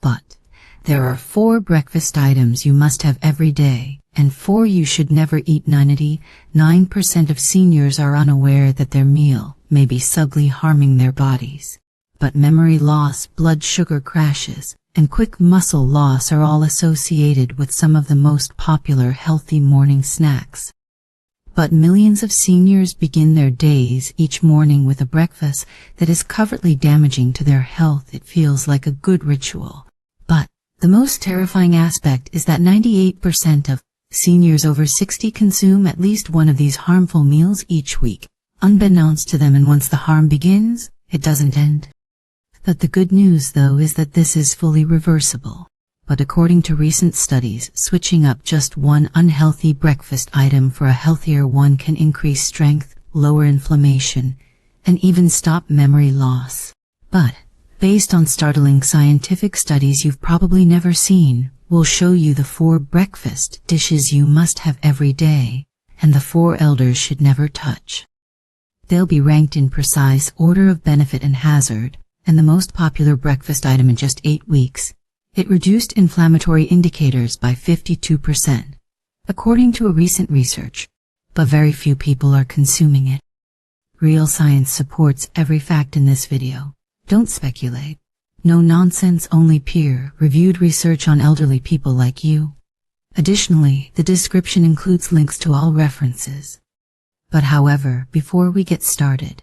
But there are 4 breakfast items you must have every day, and 4 you should never eat. 99% of seniors are unaware that their meal may be subtly harming their bodies. But memory loss, blood sugar crashes, and quick muscle loss are all associated with some of the most popular healthy morning snacks. But millions of seniors begin their days each morning with a breakfast that is covertly damaging to their health. It feels like a good ritual. But the most terrifying aspect is that 98% of seniors over 60 consume at least one of these harmful meals each week, unbeknownst to them, and once the harm begins, it doesn't end. But the good news, though, is that this is fully reversible. But according to recent studies, switching up just one unhealthy breakfast item for a healthier one can increase strength, lower inflammation, and even stop memory loss. But based on startling scientific studies you've probably never seen, we'll show you the 4 breakfast dishes you must have every day, and the 4 elders should never touch. They'll be ranked in precise order of benefit and hazard, and the most popular breakfast item in just 8 weeks. It reduced inflammatory indicators by 52%, according to a recent research, but very few people are consuming it. Real science supports every fact in this video. Don't speculate. No nonsense, only peer-reviewed research on elderly people like you. Additionally, the description includes links to all references. But however, before we get started,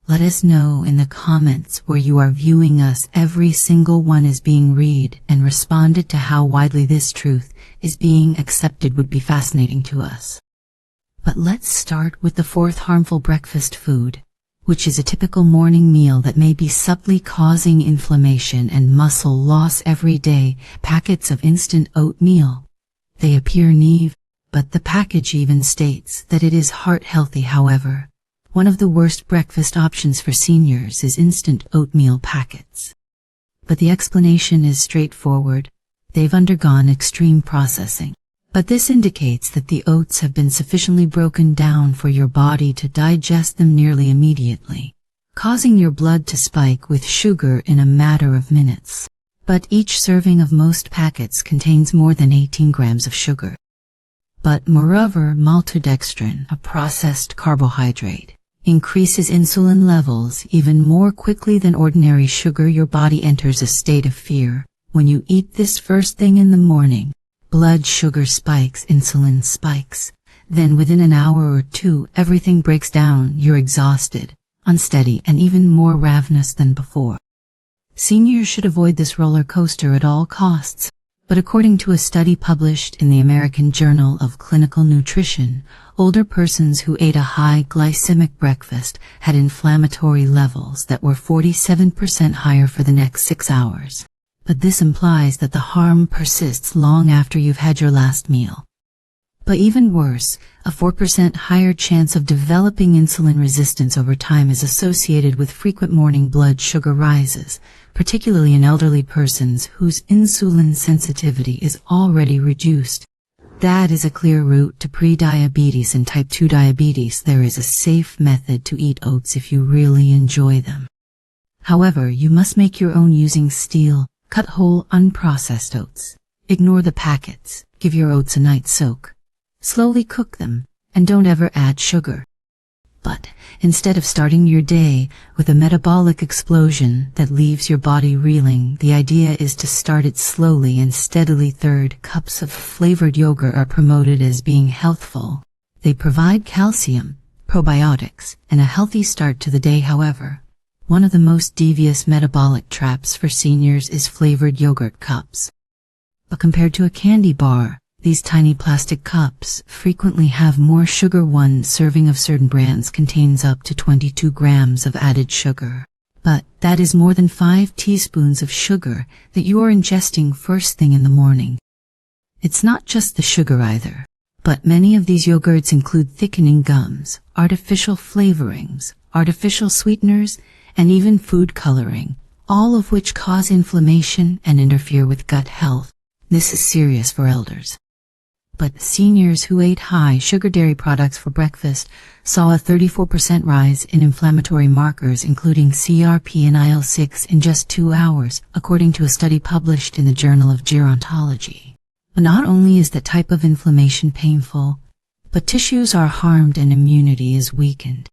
let us know in the comments where you are viewing us. Every single one is being read and responded to. How widely this truth is being accepted would be fascinating to us. But let's start with the 4th harmful breakfast food, which is a typical morning meal that may be subtly causing inflammation and muscle loss every day. Packets of instant oatmeal. They appear naive, but the package even states that it is heart healthy. However, one of the worst breakfast options for seniors is instant oatmeal packets. But the explanation is straightforward. They've undergone extreme processing. But this indicates that the oats have been sufficiently broken down for your body to digest them nearly immediately, causing your blood to spike with sugar in a matter of minutes. But each serving of most packets contains more than 18 grams of sugar. But moreover, maltodextrin, a processed carbohydrate, increases insulin levels even more quickly than ordinary sugar. Your body enters a state of fear when you eat this first thing in the morning. Blood sugar spikes, insulin spikes. Then within an hour or 2, everything breaks down. You're exhausted, unsteady, and even more ravenous than before. Seniors should avoid this roller coaster at all costs. But according to a study published in the American Journal of Clinical Nutrition, older persons who ate a high glycemic breakfast had inflammatory levels that were 47% higher for the next 6 hours. But this implies that the harm persists long after you've had your last meal. But even worse, a 4% higher chance of developing insulin resistance over time is associated with frequent morning blood sugar rises, particularly in elderly persons whose insulin sensitivity is already reduced. That is a clear route to pre-diabetes and type 2 diabetes. There is a safe method to eat oats if you really enjoy them. However, you must make your own using steel, cut whole, unprocessed oats. Ignore the packets. Give your oats a night soak. Slowly cook them, and don't ever add sugar. But instead of starting your day with a metabolic explosion that leaves your body reeling, the idea is to start it slowly and steadily. 3rd cups of flavored yogurt are promoted as being healthful. They provide calcium, probiotics, and a healthy start to the day. However, one of the most devious metabolic traps for seniors is flavored yogurt cups. But compared to a candy bar, these tiny plastic cups frequently have more sugar. 1 serving of certain brands contains up to 22 grams of added sugar. But that is more than 5 teaspoons of sugar that you are ingesting first thing in the morning. It's not just the sugar either, but many of these yogurts include thickening gums, artificial flavorings, artificial sweeteners, and even food coloring, all of which cause inflammation and interfere with gut health. This is serious for elders. but seniors who ate high-sugar dairy products for breakfast saw a 34% rise in inflammatory markers including CRP and IL-6 in just 2 hours, according to a study published in the Journal of Gerontology. Not only is the type of inflammation painful, but tissues are harmed and immunity is weakened.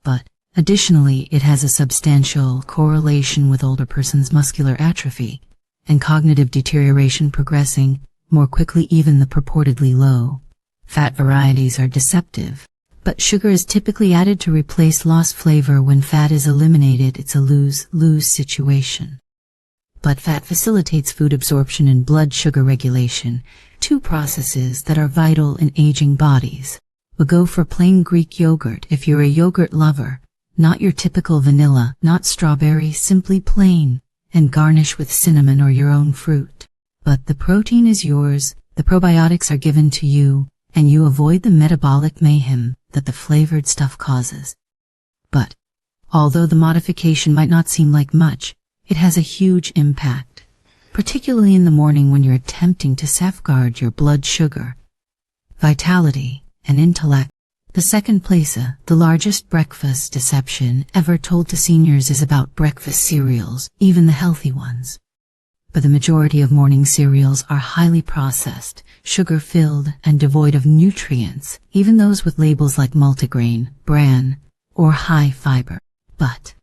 But additionally, it has a substantial correlation with older person's muscular atrophy and cognitive deterioration progressing more quickly. Even the purportedly low fat varieties are deceptive, but sugar is typically added to replace lost flavor. When fat is eliminated, it's a lose-lose situation. But fat facilitates food absorption and blood sugar regulation, two processes that are vital in aging bodies. We'll go for plain Greek yogurt if you're a yogurt lover, not your typical vanilla, not strawberry, simply plain, and garnish with cinnamon or your own fruit. But the protein is yours, the probiotics are given to you, and you avoid the metabolic mayhem that the flavored stuff causes. But although the modification might not seem like much, it has a huge impact, particularly in the morning when you're attempting to safeguard your blood sugar, vitality, and intellect. The second place, the largest breakfast deception ever told to seniors is about breakfast cereals, even the healthy ones. But the majority of morning cereals are highly processed, sugar-filled, and devoid of nutrients, even those with labels like multigrain, bran, or high fiber. But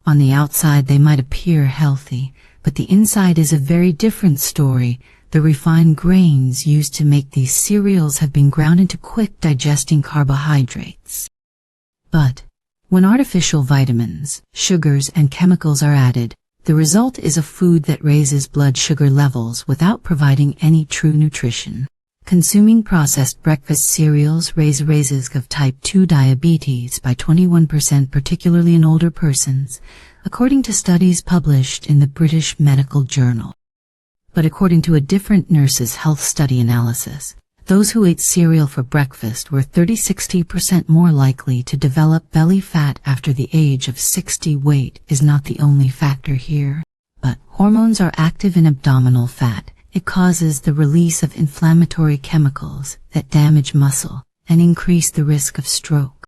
on the outside they might appear healthy, but the inside is a very different story. The refined grains used to make these cereals have been ground into quick-digesting carbohydrates. But when artificial vitamins, sugars, and chemicals are added, the result is a food that raises blood sugar levels without providing any true nutrition. Consuming processed breakfast cereals raises risk of type 2 diabetes by 21%, particularly in older persons, according to studies published in the British Medical Journal. But according to a different nurses' health study analysis, those who ate cereal for breakfast were 30–60% more likely to develop belly fat after the age of 60. Weight is not the only factor here, but hormones are active in abdominal fat. It causes the release of inflammatory chemicals that damage muscle and increase the risk of stroke.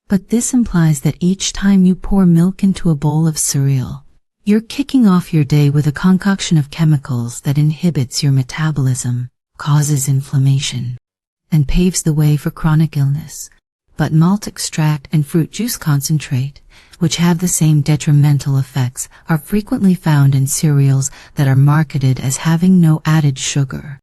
But this implies that each time you pour milk into a bowl of cereal, you're kicking off your day with a concoction of chemicals that inhibits your metabolism, causes inflammation, and paves the way for chronic illness. But malt extract and fruit juice concentrate, which have the same detrimental effects, are frequently found in cereals that are marketed as having no added sugar.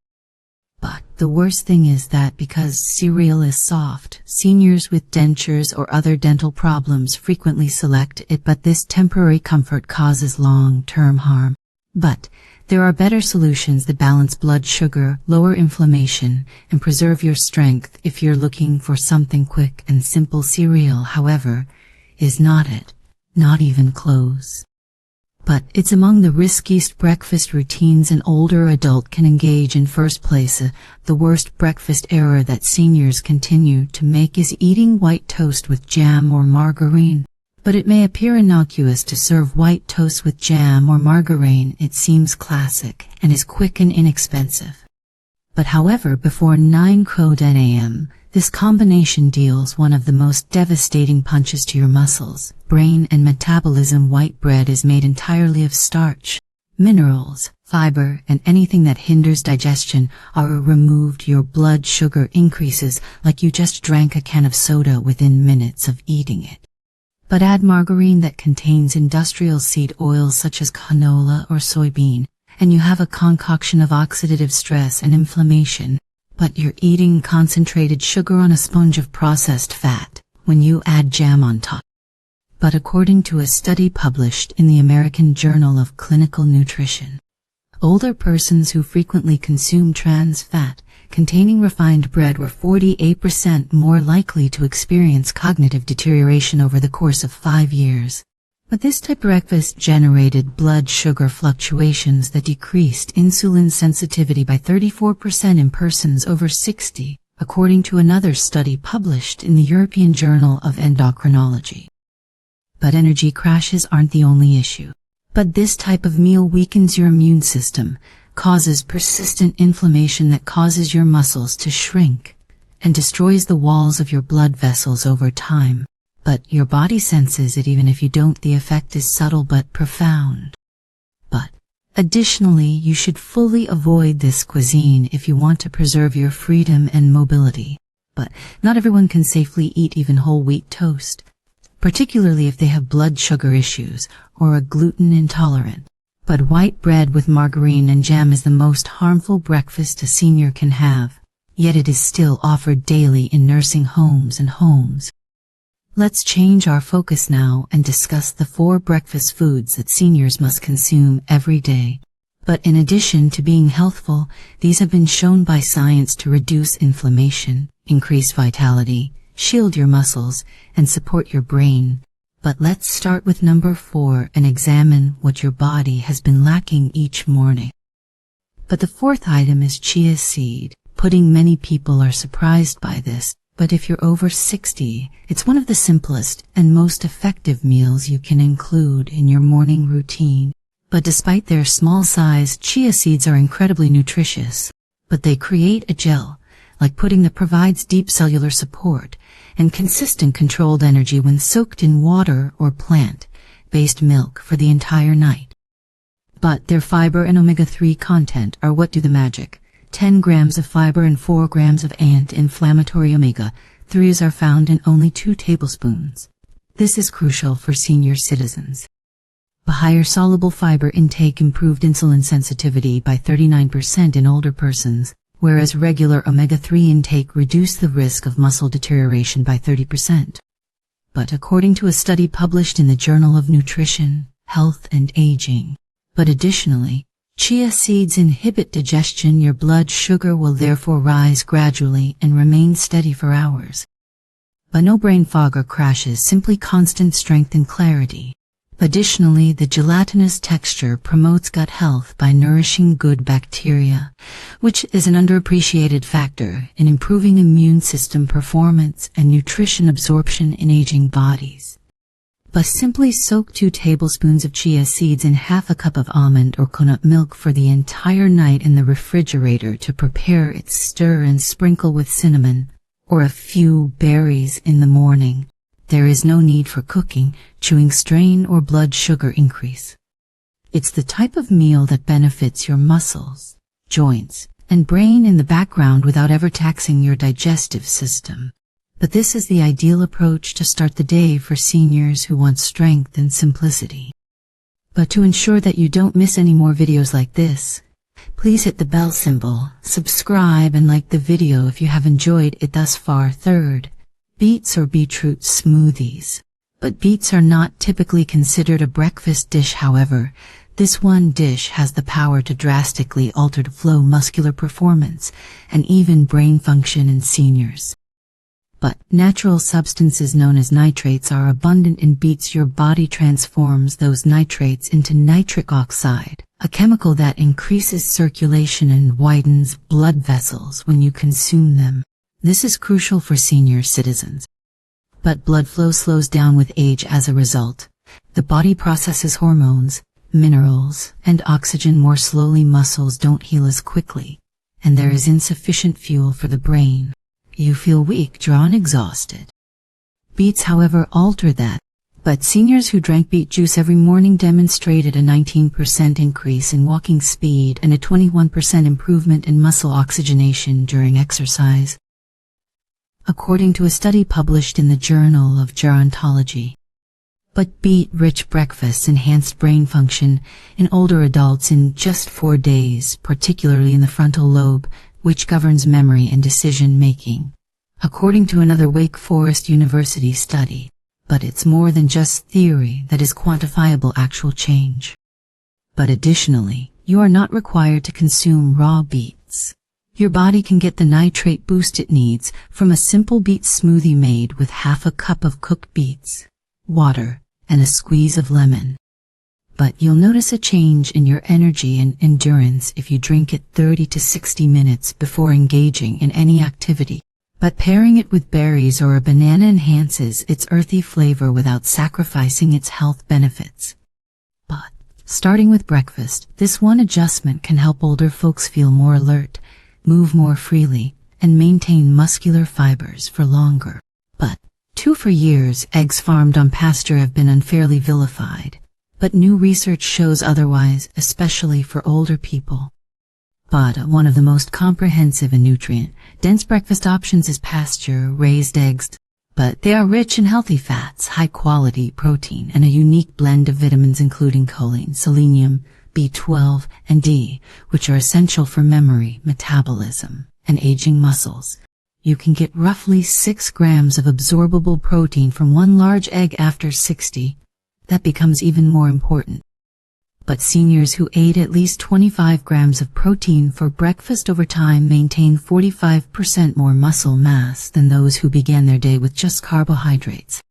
But the worst thing is that because cereal is soft, seniors with dentures or other dental problems frequently select it, but this temporary comfort causes long-term harm. But there are better solutions that balance blood sugar, lower inflammation, and preserve your strength. If you're looking for something quick and simple, cereal, however, is not it, not even close. But it's among the riskiest breakfast routines an older adult can engage in. First place, the worst breakfast error that seniors continue to make is eating white toast with jam or margarine. But it may appear innocuous to serve white toast with jam or margarine. It seems classic and is quick and inexpensive. But however, before 9 a.m., this combination deals one of the most devastating punches to your muscles, brain, and metabolism. White bread is made entirely of starch. Minerals, fiber, and anything that hinders digestion are removed. Your blood sugar increases like you just drank a can of soda within minutes of eating it. But add margarine that contains industrial seed oils such as canola or soybean, and you have a concoction of oxidative stress and inflammation. But you're eating concentrated sugar on a sponge of processed fat when you add jam on top. But according to a study published in the American Journal of Clinical Nutrition, older persons who frequently consume trans fat containing refined bread were 48% more likely to experience cognitive deterioration over the course of 5 years. But this type of breakfast generated blood sugar fluctuations that decreased insulin sensitivity by 34% in persons over 60, according to another study published in the European Journal of Endocrinology. But energy crashes aren't the only issue. But this type of meal weakens your immune system, causes persistent inflammation that causes your muscles to shrink and destroys the walls of your blood vessels over time. But your body senses it even if you don't. The effect is subtle but profound. But additionally, you should fully avoid this cuisine if you want to preserve your freedom and mobility. But not everyone can safely eat even whole wheat toast, particularly if they have blood sugar issues or are gluten intolerant. But white bread with margarine and jam is the most harmful breakfast a senior can have, yet it is still offered daily in nursing homes and homes. Let's change our focus now and discuss the 4 breakfast foods that seniors must consume every day. But in addition to being healthful, these have been shown by science to reduce inflammation, increase vitality, shield your muscles, and support your brain. But let's start with number 4 and examine what your body has been lacking each morning. But the 4th item is chia seed pudding. Many people are surprised by this, but if you're over 60, it's one of the simplest and most effective meals you can include in your morning routine. But despite their small size, chia seeds are incredibly nutritious. But they create a gel, like pudding, that provides deep cellular support and consistent controlled energy when soaked in water or plant-based milk for the entire night. But their fiber and omega-3 content are what do the magic. 10 grams of fiber and 4 grams of anti-inflammatory omega-3s are found in only 2 tablespoons. This is crucial for senior citizens. A higher soluble fiber intake improved insulin sensitivity by 39% in older persons, whereas regular omega-3 intake reduced the risk of muscle deterioration by 30%. But according to a study published in the Journal of Nutrition, Health and Aging, but additionally, chia seeds inhibit digestion. Your blood sugar will therefore rise gradually and remain steady for hours. But no brain fog or crashes, simply constant strength and clarity. Additionally, the gelatinous texture promotes gut health by nourishing good bacteria, which is an underappreciated factor in improving immune system performance and nutrition absorption in aging bodies. But simply soak 2 tablespoons of chia seeds in half a cup of almond or coconut milk for the entire night in the refrigerator to prepare it. Stir and sprinkle with cinnamon or a few berries in the morning. There is no need for cooking, chewing, strain, or blood sugar increase. It's the type of meal that benefits your muscles, joints, and brain in the background without ever taxing your digestive system. But this is the ideal approach to start the day for seniors who want strength and simplicity. But to ensure that you don't miss any more videos like this, please hit the bell symbol, subscribe, and like the video if you have enjoyed it thus far. 3rd, beets or beetroot smoothies. But beets are not typically considered a breakfast dish. However, this one dish has the power to drastically alter the flow, muscular performance, and even brain function in seniors. But natural substances known as nitrates are abundant in beets. Your body transforms those nitrates into nitric oxide, a chemical that increases circulation and widens blood vessels when you consume them. This is crucial for senior citizens. But blood flow slows down with age as a result. The body processes hormones, minerals, and oxygen more slowly. Muscles don't heal as quickly, and there is insufficient fuel for the brain. You feel weak, drawn, exhausted. Beets, however, alter that. But seniors who drank beet juice every morning demonstrated a 19% increase in walking speed and a 21% improvement in muscle oxygenation during exercise, according to a study published in the Journal of Gerontology. But beet-rich breakfasts enhanced brain function in older adults in just 4 days, particularly in the frontal lobe, which governs memory and decision-making, according to another Wake Forest University study. But it's more than just theory that is quantifiable actual change. But additionally, you are not required to consume raw beets. Your body can get the nitrate boost it needs from a simple beet smoothie made with half a cup of cooked beets, water, and a squeeze of lemon. But you'll notice a change in your energy and endurance if you drink it 30 to 60 minutes before engaging in any activity. But pairing it with berries or a banana enhances its earthy flavor without sacrificing its health benefits. But Starting with breakfast, this one adjustment can help older folks feel more alert, move more freely, and maintain muscular fibers for longer. But, for years, eggs farmed on pasture have been unfairly vilified. But new research shows otherwise, especially for older people. But one of the most comprehensive and nutrient-dense breakfast options is pasture-raised eggs. But they are rich in healthy fats, high-quality protein, and a unique blend of vitamins including choline, selenium, B12, and D, which are essential for memory, metabolism, and aging muscles. You can get roughly 6 grams of absorbable protein from one large egg after 60. That becomes even more important. But seniors who ate at least 25 grams of protein for breakfast over time maintain 45% more muscle mass than those who began their day with just carbohydrates.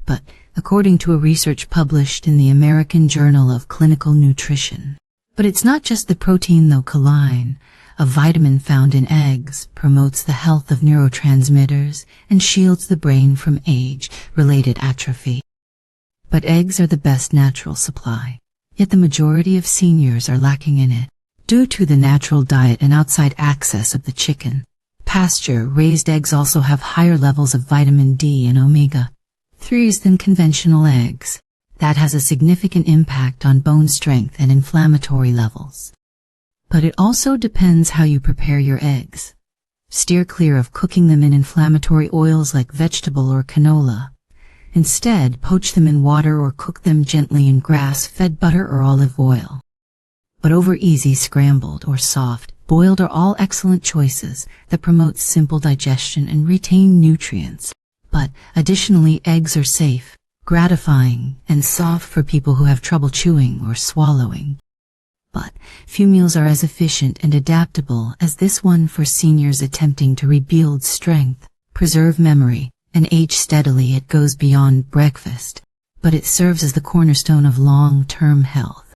But, according to a research published in the American Journal of Clinical Nutrition. But it's not just the protein though. Choline, a vitamin found in eggs, promotes the health of neurotransmitters and shields the brain from age-related atrophy. But eggs are the best natural supply. Yet the majority of seniors are lacking in it, due to the natural diet and outside access of the chicken. Pasture-raised eggs also have higher levels of vitamin D and omega-3s than conventional eggs. That has a significant impact on bone strength and inflammatory levels. But it also depends how you prepare your eggs. Steer clear of cooking them in inflammatory oils like vegetable or canola. Instead, poach them in water or cook them gently in grass-fed butter or olive oil. But over easy scrambled or soft, boiled are all excellent choices that promote simple digestion and retain nutrients. But, additionally, eggs are safe, gratifying, and soft for people who have trouble chewing or swallowing. But, few meals are as efficient and adaptable as this one for seniors attempting to rebuild strength, preserve memory, and age steadily. It goes beyond breakfast, but it serves as the cornerstone of long-term health.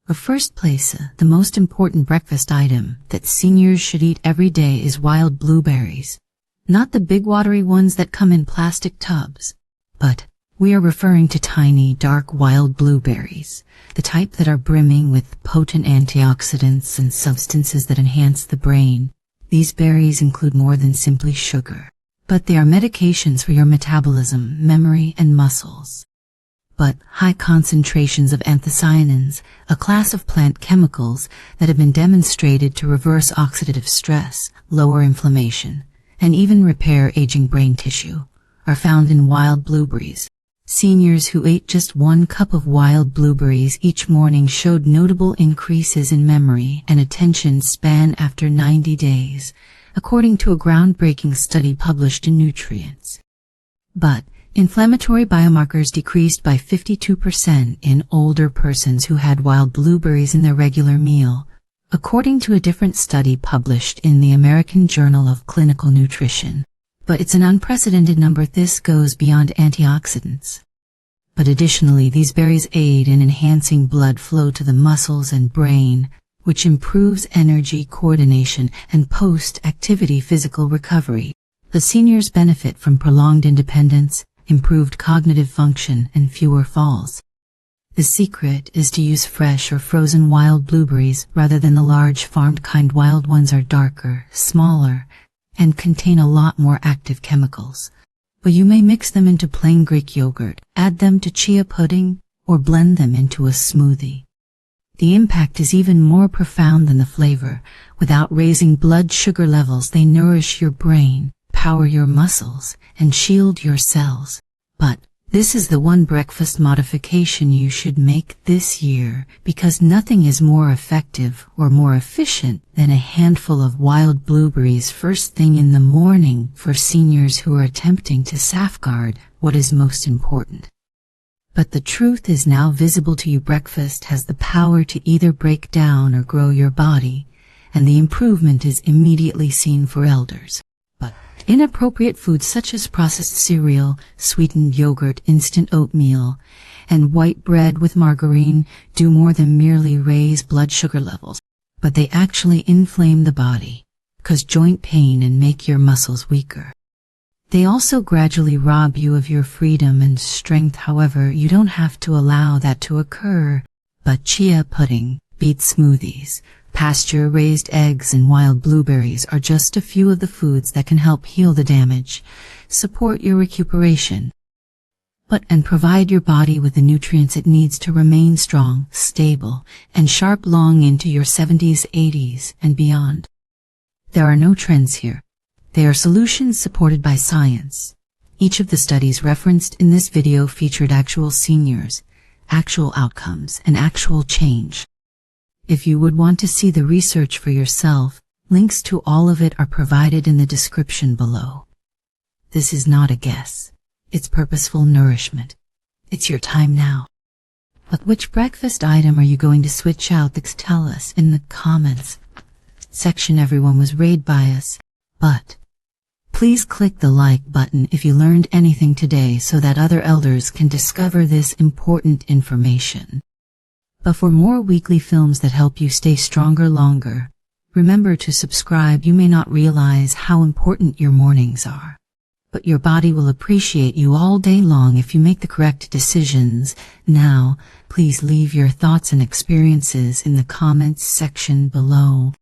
In first place, the most important breakfast item that seniors should eat every day is wild blueberries. Not the big watery ones that come in plastic tubs, but we are referring to tiny, dark wild blueberries, the type that are brimming with potent antioxidants and substances that enhance the brain. These berries include more than simply sugar, but they are medications for your metabolism, memory, and muscles. But high concentrations of anthocyanins, a class of plant chemicals that have been demonstrated to reverse oxidative stress, lower inflammation, and even repair aging brain tissue, are found in wild blueberries. Seniors who ate just 1 cup of wild blueberries each morning showed notable increases in memory and attention span after 90 days, according to a groundbreaking study published in Nutrients. But inflammatory biomarkers decreased by 52% in older persons who had wild blueberries in their regular meal, according to a different study published in the American Journal of Clinical Nutrition. But it's an unprecedented number. This goes beyond antioxidants. But additionally, these berries aid in enhancing blood flow to the muscles and brain, which improves energy coordination and post-activity physical recovery. The seniors benefit from prolonged independence, improved cognitive function, and fewer falls. The secret is to use fresh or frozen wild blueberries rather than the large farmed kind. Wild ones are darker, smaller, and contain a lot more active chemicals. But you may mix them into plain Greek yogurt, add them to chia pudding, or blend them into a smoothie. The impact is even more profound than the flavor. Without raising blood sugar levels, they nourish your brain, power your muscles, and shield your cells. But this is the one breakfast modification you should make this year, because nothing is more effective or more efficient than a handful of wild blueberries first thing in the morning for seniors who are attempting to safeguard what is most important. But the truth is now visible to you. Breakfast has the power to either break down or grow your body, and the improvement is immediately seen for elders. But inappropriate foods such as processed cereal, sweetened yogurt, instant oatmeal, and white bread with margarine do more than merely raise blood sugar levels, but they actually inflame the body, cause joint pain, and make your muscles weaker. They also gradually rob you of your freedom and strength. However, you don't have to allow that to occur. But chia pudding, beet smoothies, pasture-raised eggs and wild blueberries are just a few of the foods that can help heal the damage, support your recuperation, and provide your body with the nutrients it needs to remain strong, stable, and sharp long into your 70s, 80s, and beyond. There are no trends here. They are solutions supported by science. Each of the studies referenced in this video featured actual seniors, actual outcomes, and actual change. If you would want to see the research for yourself, links to all of it are provided in the description below. This is not a guess. It's purposeful nourishment. It's your time now. But which breakfast item are you going to switch out? Tell us in the comments section. Everyone was raised by us, but please click the like button if you learned anything today so that other elders can discover this important information. But for more weekly films that help you stay stronger longer, remember to subscribe. You may not realize how important your mornings are, but your body will appreciate you all day long if you make the correct decisions. Now, please leave your thoughts and experiences in the comments section below.